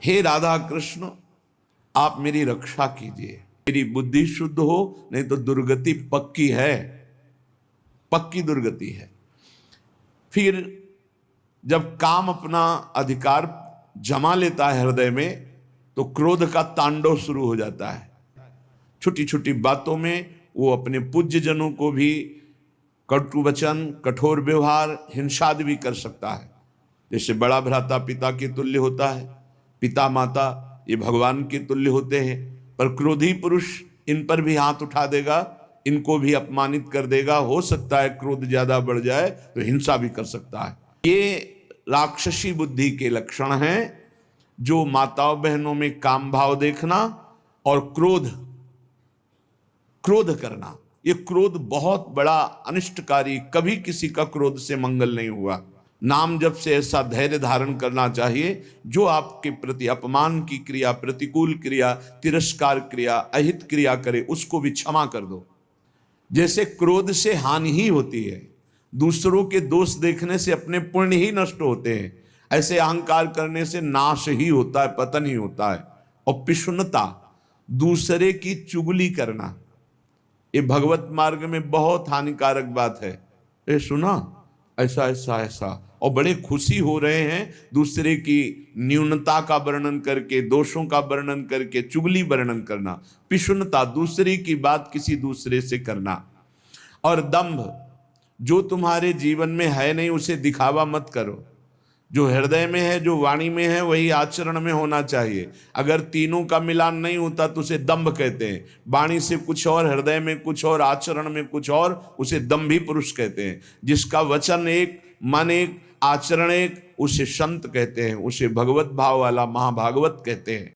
हे राधा कृष्ण, आप मेरी रक्षा कीजिए, मेरी बुद्धि शुद्ध हो, नहीं तो दुर्गति पक्की है, पक्की दुर्गति है। फिर जब काम अपना अधिकार जमा लेता है हृदय में, तो क्रोध का तांडव शुरू हो जाता है। छोटी छोटी बातों में वो अपने पूज्य जनों को भी कटु वचन, कठोर व्यवहार, हिंसा भी कर सकता है। जैसे बड़ा भ्राता पिता के तुल्य होता है, पिता माता ये भगवान के तुल्य होते हैं, पर क्रोधी पुरुष इन पर भी हाथ उठा देगा, इनको भी अपमानित कर देगा। हो सकता है क्रोध ज्यादा बढ़ जाए तो हिंसा भी कर सकता है। ये राक्षसी बुद्धि के लक्षण हैं, जो माताओं बहनों में काम भाव देखना और क्रोध करना। ये क्रोध बहुत बड़ा अनिष्टकारी, कभी किसी का क्रोध से मंगल नहीं हुआ। नाम जब से ऐसा धैर्य धारण करना चाहिए, जो आपके प्रति अपमान की क्रिया, प्रतिकूल क्रिया, तिरस्कार क्रिया, अहित क्रिया करे, उसको भी क्षमा कर दो। जैसे क्रोध से हानि ही होती है, दूसरों के दोष देखने से अपने पुण्य ही नष्ट होते हैं, ऐसे अहंकार करने से नाश ही होता है, पतन ही होता है। और पिशुनता, दूसरे की चुगली करना, ये भगवत मार्ग में बहुत हानिकारक बात है। ये सुना ऐसा ऐसा ऐसा, और बड़े खुशी हो रहे हैं दूसरे की न्यूनता का वर्णन करके, दोषों का वर्णन करके, चुगली वर्णन करना। पिशुनता, दूसरे की बात किसी दूसरे से करना। और दंभ, जो तुम्हारे जीवन में है नहीं उसे दिखावा मत करो। जो हृदय में है, जो वाणी में है, वही आचरण में होना चाहिए। अगर तीनों का मिलान नहीं होता तो उसे दंभ कहते हैं। वाणी से कुछ और, हृदय में कुछ और, आचरण में कुछ और, उसे दंभी पुरुष कहते हैं। जिसका वचन एक, मन एक, आचरण एक, उसे संत कहते हैं, उसे भगवत भाव वाला महाभागवत कहते हैं।